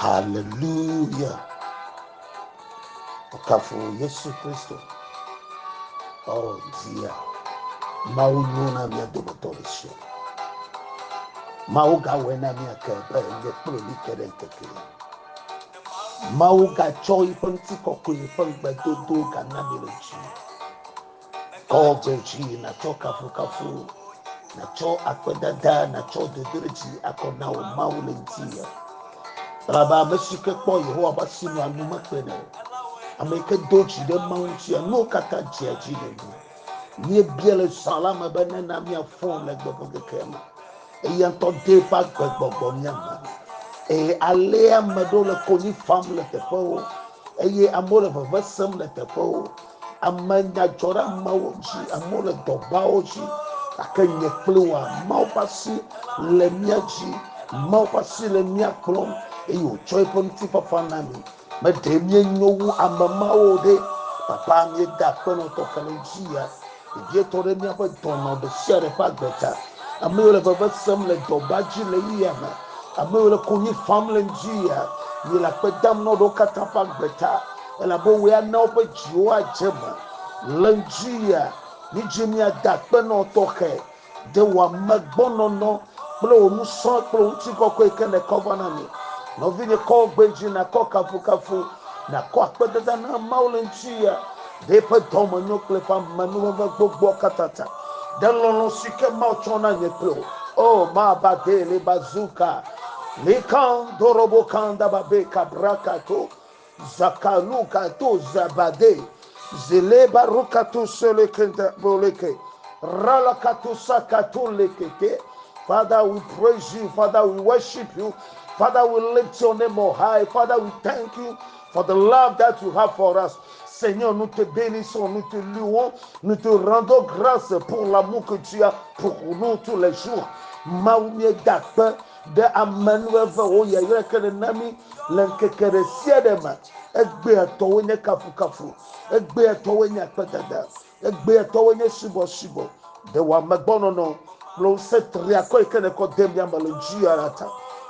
Hallelujah. Okafu Yesu Kristo. Oh dear. Maununa mi adomotorisho. Mauga wena mi akebe nge proli kerenkeke. Mauga choi panti kokwe pangba dodo ganamireji. God beji na cho kafu. Na cho akwedada na cho dodoreji akona o maulentia. Raba mesike po Yehowa basinu anuma kwene. Ameke doji de mountia no kata jiaji ne. Nye biele salama bene na mi afon le gbogbo kema. E yanto de pa gbogbo nyama. E alea medo le koni fam le tepo. E ye amole vavasam le tepo. Amanya jora mawoji amole doba oji. Akenye plewa maupasi le miaji maupasi le miaklom. E yo choy pon ti papa nami. Me de mi nyowu amama o de papa mi da kono to kalenjia. E to de mi apa dono de shere pa gbeta. Ame le vavasam le dobaji le yama. Ame le koni family njia. Ni la pedam no do katapa gbeta. Ela bo we na ope jiwa jema. Lanjia ni jimia da kono to ke. De wa magbono no. Blo nu so blo ti ko ko kene cover na mi. No vini ko gbeji na ko kafu na ko akpedada na maulentia de pe tomo nyokle pa manu va gbogbo katata de lono sike ma chona nyeplo oh ma badele bazuka likan dorobo kanda babe kabrakato zakaluka to zabade zeleba rukatu sele kenda boleke ralakatu sakatu lekete. Father, we praise you. Father, we worship you. Father, we lift your name on high. Father, we thank you for the love that you have for us. Seigneur, nous te bénissons, nous te louons, nous te rendons grâce pour l'amour que tu as pour nous tous les jours. Maumie dakpe de amanueve oya yekere nami lenkekere siedema. Egbe atowe nye kafu kafu. Egbe atowe nye akpedada. Egbe atowe nye shibo shibo. De wa magbono no. Lo set riako ikene ko demia malojia rata.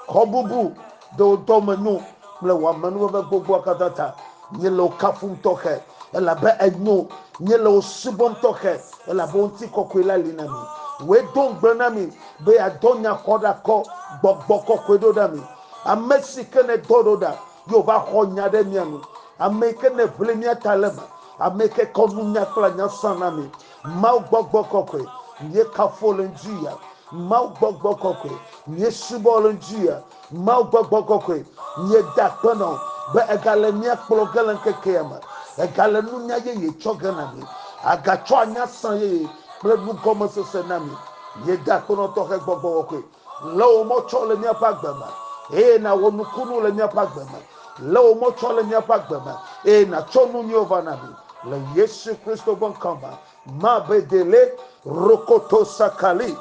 Kobubu do domenu le wa manu ve gbogbo akatata. Nye lo kafum toke. Ela be enyo. Nye lo sibom toke. Ela bonti kokwela linami. We don gbenami be adonya koda ko gbogbo kokwedo dami. Amesi kene dododa. Yo ba honya de mianu. Ameke ne vlemia talema. Ameke konunya kla nyasanami. Mau gbogbo kokwe. Nye kafolenjia mau gbogbo kokwe nye shibolenjia mau gbogbo kokwe nye dakpano be egale nya kplogelen kekema egale nunya ye choganami agacho anya san ye ple nu gomo sese nami nye dakpano toke gbogbo kokwe lo mo chole nya pagbema e na wonukunu le nya pagbema lo mo chole nya pagbema e na chonu nyova nami le Yesu Kristo bon kamba ma bedele rokoto sakali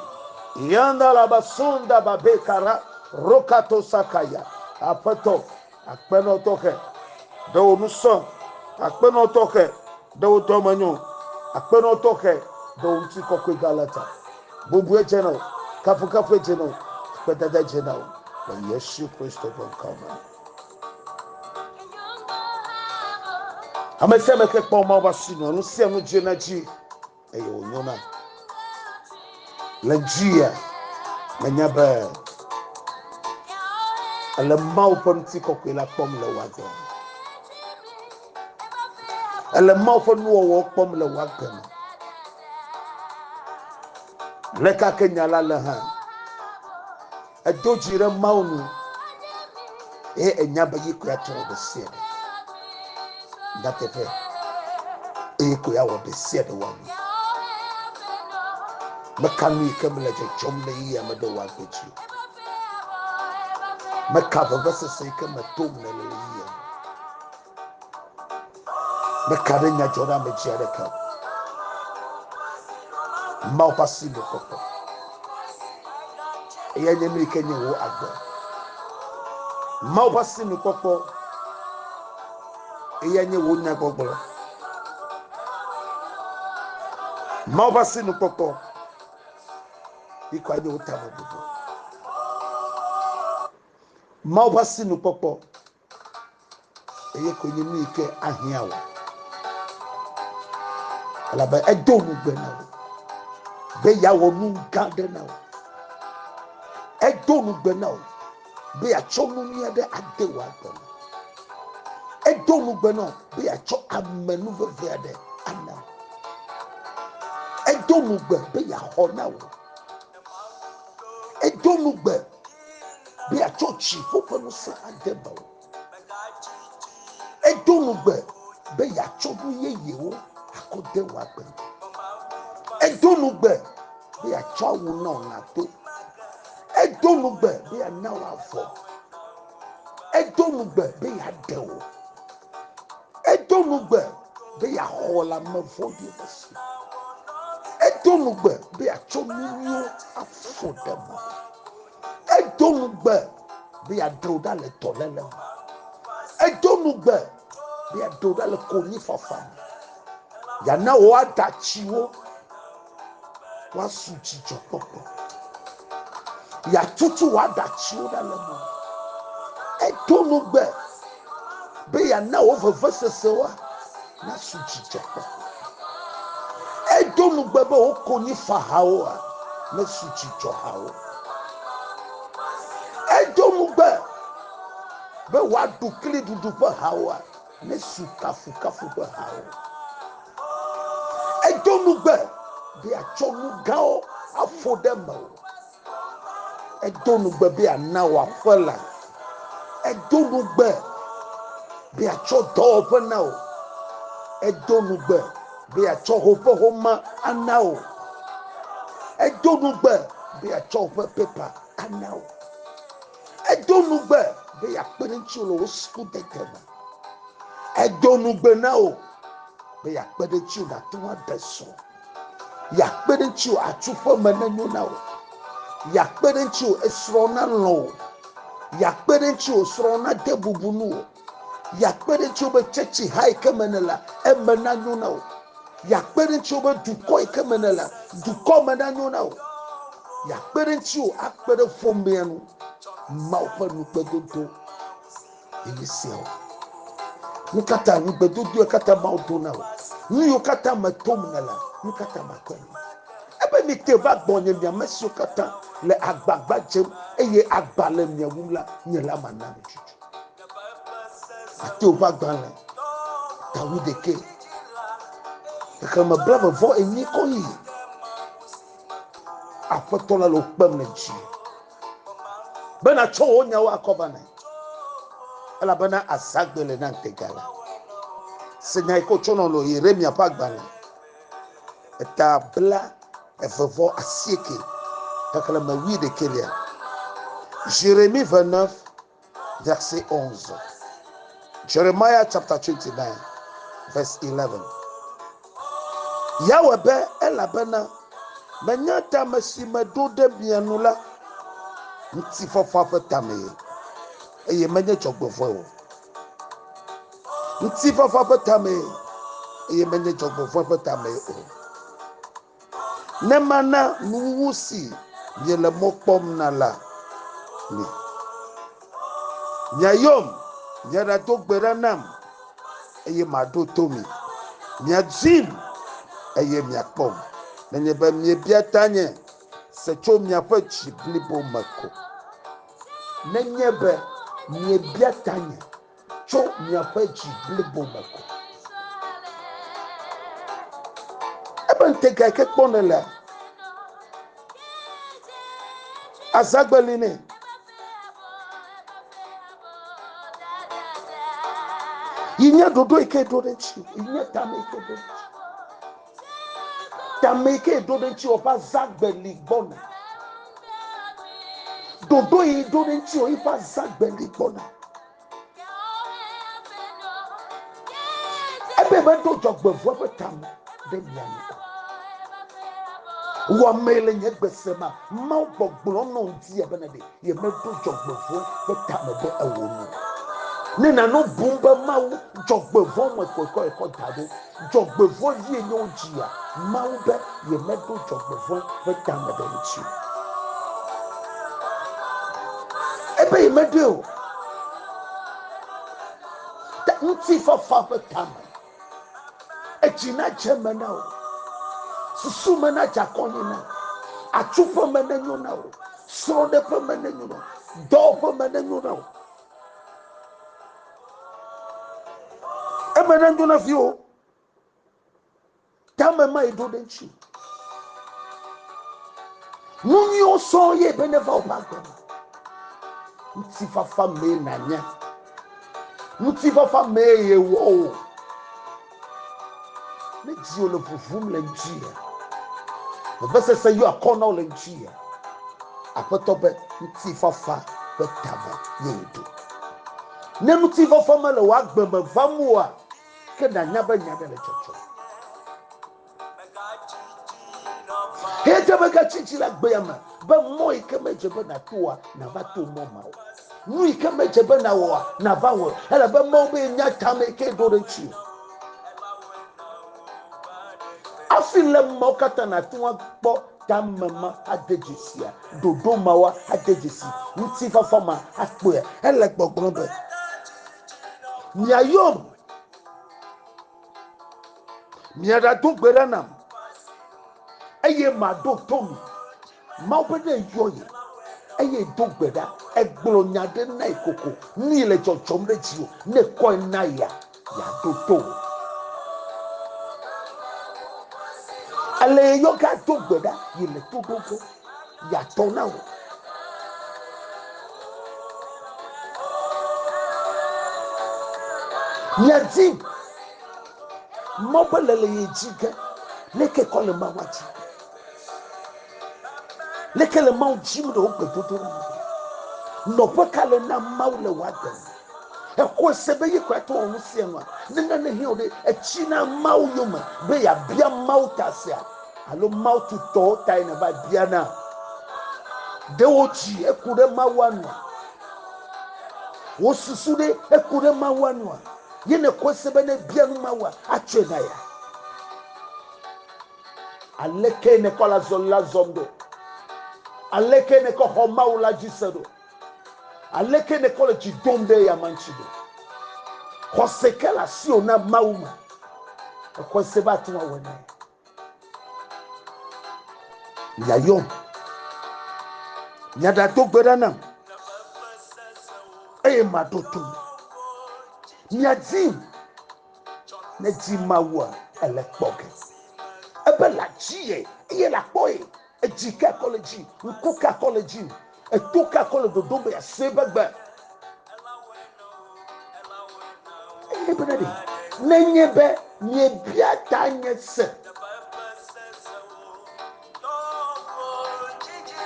yanda la basunda babekara rokato sakaya apato akpeno toke do nuso akpeno toke do domanyo akpeno toke do unti kokwe galata bubu ejeno kafu ejeno pedada ejeno la Yesu Kristo bon kama amesema ke poma basino no se no jenaji eyo nyona la jia manyaba ala mau ponti kokwe la pom la wago ala mau fo no wo pom la wago le ka kenya la la ha adojire maunu enyaba yikwa to be se that efe ko ya wo be se de one makami kamla je chomle yi amado wago chi makava vasa se kama tomna le yi makare nya jora me jere ka mau pasi le kopo eya nyemi kenye wo agba mau pasi le kopo eya nye wo nya gbogbo mau pasi le kopo ikwa nye wo tamo bubu mau pasi le kopo eye kwenye mike ahia wo alaba edo mu gbe na wo be ya wo nu gade na wo edo mu gbe na wo be ya chomu nia de ade wa gbe edo mu gbe na be ya cho amenu veve de ana edo mu gbe be ya ho na wo edo mu gbe be ya cho chi fofo no sa ade ba wo edo mu gbe be ya cho bu yeye wo akode wa gbe edonugbe bí àtọ́wò náà nà tó edonugbe bí ànáwó àfọ edonugbe bí àdẹ̀wò edonugbe bí àhọ́lámẹ́fọ́ bí ẹ̀sìn edonugbe bí àtọ́nuyó àfọ̀dẹ́mọ́ edonugbe bí àdúródàlẹ̀ tọ̀lẹ́lẹ̀ edonugbe bí àdúródàlẹ̀ kò ní fàfà yànnà wò àdàchiwó. Wasu chicho popo ya tutu wada chiuda lemo edonugbe be ya na ovevessewa na su chicho popo edonugbe be okoni fahawa na su chicho hawo edonugbe be wadu kili dudu pe hawa na su kafu pe hawo edonugbe bí àtsọ́nu gãwo afɔ ɖe me o edo nugbe bí ànáwó aƒe la edo nugbe bí àtsɔ dɔwɔƒe na o edo nugbe bí àtsɔ woƒe xɔme ana o edo nugbe bí àtsɔ woƒe pepa ana o edo nugbe bí àkpe ɖe ŋuti le wo suku dede me edo nugbe na o bí àkpe ɖe ŋuti le ate ŋu aɖe srɔ̃. Yakpe ɖe ŋuti o atsuƒe me ne nyo na o yakpe ɖe ŋuti o esrɔ̃ na lɔ o yakpe ɖe ŋuti o srɔ̃ na de bubu nu o yakpe ɖe ŋuti o be tsetse ha yi ke me ne la eme na nyo na o yakpe ɖe ŋuti o be dukɔ yi ke me ne la dukɔ me na nyo na o yakpe ɖe ŋuti o akpe ɖe ƒomea nu Mawu ƒe nugbedodo eye sia o nu katã nugbedodo katã Mawu do na o nu yiwo katã me tom ne la nu katã ma kɔ nu ebe mi te va gbɔ nye miame siwo katã le agbagba dzem eye agba le mia wum la nye la ma na mi tutu ate wo va gbalẽ Dawideke xexlẽme blaeve-vɔ-enyi kɔ yi aƒetɔ la le wo kpem le dzi bena tsɔ wo nyawo akɔ va nɛ elabena azagbe le na ŋutega la se nya yi ke wotsɔ nɔ le Yeremia ƒe agbalẽ eta bla evevɔ asieke xexlẽme 11 Jérémie 29 verset 11 Jeremiah chapter 29 verse 11 Yahweh be elabena menya tame si meɖo ɖe mia nu la ŋutifafa ƒe tame eye menye dzɔgbevɔe o ŋutifafa ƒe tame eye menye dzɔgbevɔe ƒe tame o ne mana nuwuwu si miele mɔ kpɔm na la mi miayɔm miaɖado gbe ɖa nam eye maɖo to mi miadzim eye miakpɔm nenye be miebia tanye se tso miaƒe dzi blibo me ko nenye be miebia tanye tso miaƒe dzi blibo me ko ebe ŋutega yi ke kpɔnɛ le azagbeli ne yi nye ɖoɖo yi ke ɖo ɖe ŋuti yi nye tame yi ke ɖo ɖe ŋuti tame yi ke ɖo ɖe ŋuti woƒe azagbeli gbɔna ɖoɖo yi ɖo ɖe ŋuti wo yiƒe azagbeli gbɔna ebe meɖo dzɔgbevɔe ƒe tame ɖe mia nu wɔme le nye gbese ma Mawu gbɔgblɔm nɔ ŋdi ebene ɖe yemeɖo dzɔgbevɔe ƒe tame ɖe ewo nu ne nane bum be Mawu dzɔgbevɔ me koe kɔ da ɖo dzɔgbevɔ vie nye wo dzia Mawu be yemeɖo dzɔgbevɔ ƒe tame ɖe ŋuti ebe yemeɖoe o ta nti fafa betama ejina jemana o susu mana jakonyina achufa mana nyuna o srode pa mana nyuna do pa mana nyuna o emana nyuna fio tama mai do denchi munyo so ye beneva o bagba nti fafa me nanya nti fafa me ye wo ne jio le fufum le njia bese se yo akona le njia apetobe nti fafa betaba yedu ne nti fafa mala wa gbema vamu a ke na nyaba nyaba le chocho hete beka chichi la gbema ba moy ke mejebe na toa na va to moma nui ke mejebe na wo na va wo ela ba mo be nya tame ke do de chi afile mokata na tuwa kpo tamama adejisia dodo mawa adejisi nti fafa ma akpo ya ele gbogbon be miayom miada do gberanam eye ma do tomi ma obede yoye eye do gbeda egblo nyade na ikoko ni le chochom de jiwo ne ko na ya do to ale yo ga do gbeda ile to dogo ya to na wo nyadi mobile ye jiga leke kole mawaji leke le mau jimdo ogbedodo no pokale na maule waden e ko sebe yi kwato onu sie no ne na ne hiode e chi na mau yoma be ya bia mau tasia alo mau to tai na ba bia na de ochi e kure mawanu wo susu de e kure mawanu ye ne ko sebe ne bia no mawa atwe na ya aleke ne kola zolla zondo aleke ne ko homaula jisedo aleke ne kola jidombe ya manchido kosekela sio na mauma ko seba tuma wona ya yo nyada to gbedana e ma to to nyadi ne di mawa elekpoke ebela jie e la boy e jika college nkuka college e toka college do dombe ya sebagba e benade nenyebe nye bia tanye se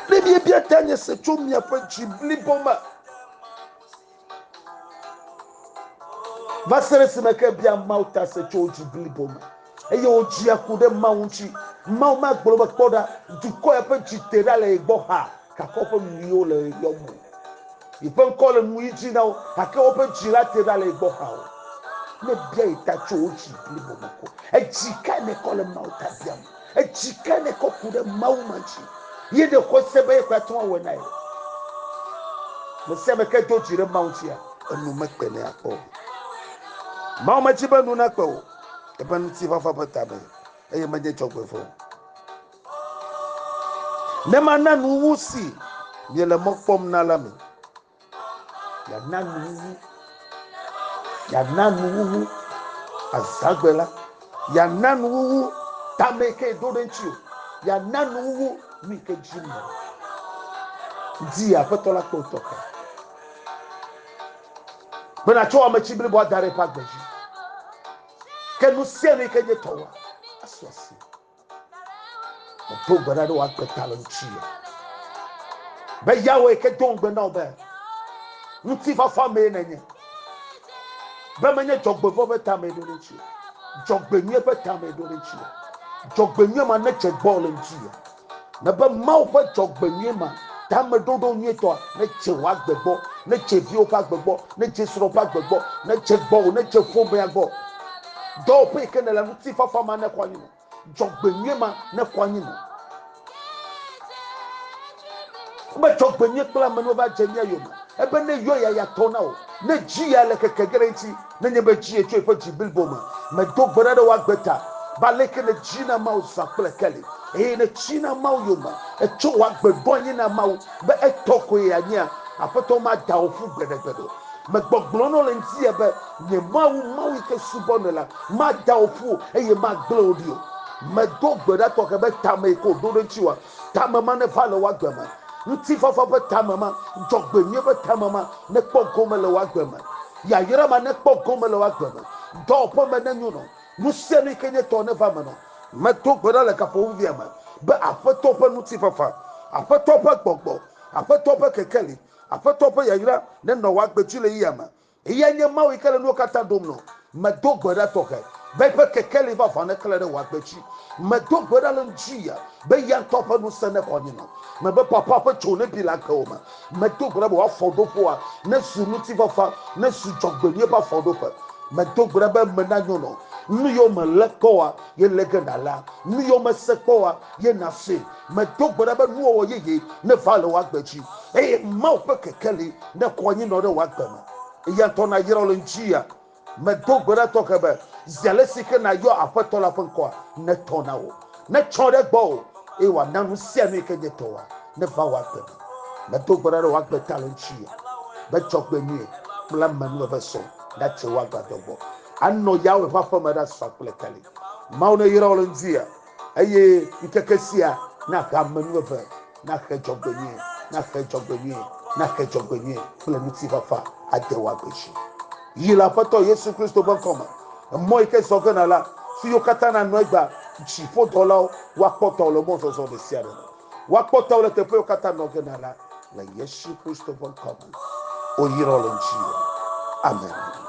le bia tanye se chomia pa jibli boma vasere simeke bia mauta se choji bli boma eye oji akude maunchi mau ma gboro kpoda duko ya pa jitera le gbo ha kakopo miyo le yomu ipen kole muiji na akaopo jira tera le gbo ha ne bia itacho oji bli boma ko ejika ne kole mauta bia ejika ne kokude maumanchi ye de ko sebe kwa ton wona ye me sebe ke do jire maunchi ya enu mekpene akpo mauma chiba nuna kwa epan ti fafa patabe eye maje chokwe fo ne mana nu wusi ye le mokpom na lami ya nanu wu azagbela ya nanu wu tameke dodenchi ya nanu wu mi ke jimmo di apetola ko toka bena cho amachibili bo dare pagbeji ke no se ni ke je towa asosi to gbara do wa petalo nchi be yawe ke don gbe na obe nti fafa me nenye be menye jogbe fo beta me do nchi jogbe nwie beta me do nchi jogbe nwie ma na che ball nchi na be mau fa jogbe nwie ma ta me do nwie to na che wa gbegbo na che vi pa gbegbo na che soro pa gbegbo na che gbo na che fo be agbo do pe ke na la nti fafa ma na kwanyi no jogbe nwie ma na kwanyi no ba jogbe nwie kla me no ba je nya yoma ebe ne yo ya tona o ne ji ya le kekegerenti ne nye be ji etwe fa ji bilboma me do gbara de wa gbeta baleke ne ji na ma o sakple kele ne ji na ma o yoma etwo wa gbedon na ma o be etoko ya nya apoto ma da ofu gbedegbedo me gbogbo no le nti ebe ne ma o ke subo no la ma da ofu ma glodio me do gbara to ke be tame ko do de chiwa tamama ne fa le wa gbema nti fafa be tamama jogbenye be tamama ne kpogome le wa gbema ya yira ma ne kpogome le wa gbema do po me ne nyuno nuse ni kenye to ne va me no me do gbara le kapo via ma be afeto pe nti fafa afeto pe gbogbo afeto pe kekeli afeto pe ya yira ne no wa gbechile yama iya nye ma wi kele no kata dom no me do gbara to ke be pe kekeli va fa ne kele de wa gbechi me do gbara le njia be ya to pe no se ne konyi no me be papa pe chone bi la ka o ma me do gbara bo afodo po a ne su nuti fafa ne su jogbenye ba fodo pe me do gbara be me na nyono nu yo me lekoa ye legendala nu yo me sekoa ye nase me do gbara be nu o ye ne fa le wa gbechi ma pe kekeli ne konyi no de wa gbema iya to na yira lo njia me do gbara to ke be zelesi ke na yo apeto la penko ne to na wo ne chore gbo wa nanu sia no ke nyetowa ne va wa pe me do gbara wa pe talonchi be chokpe ni mla manu be so da che wa gbadogbo anno yawe papa me da sakule kali mauna yira olonzia aye ikekesia na ka manu be na ka chokpe ni na ka chokpe ni na ka chokpe ni mla miti papa ade wa beshi yila pato Yesu Kristo bon koma mo ike sokena la si yo katana no egba chi fo dola wa poto lo mo so de sia no wa poto le te po katana no gena la Yesu Kristo bon koma o yiro lo nchi amen.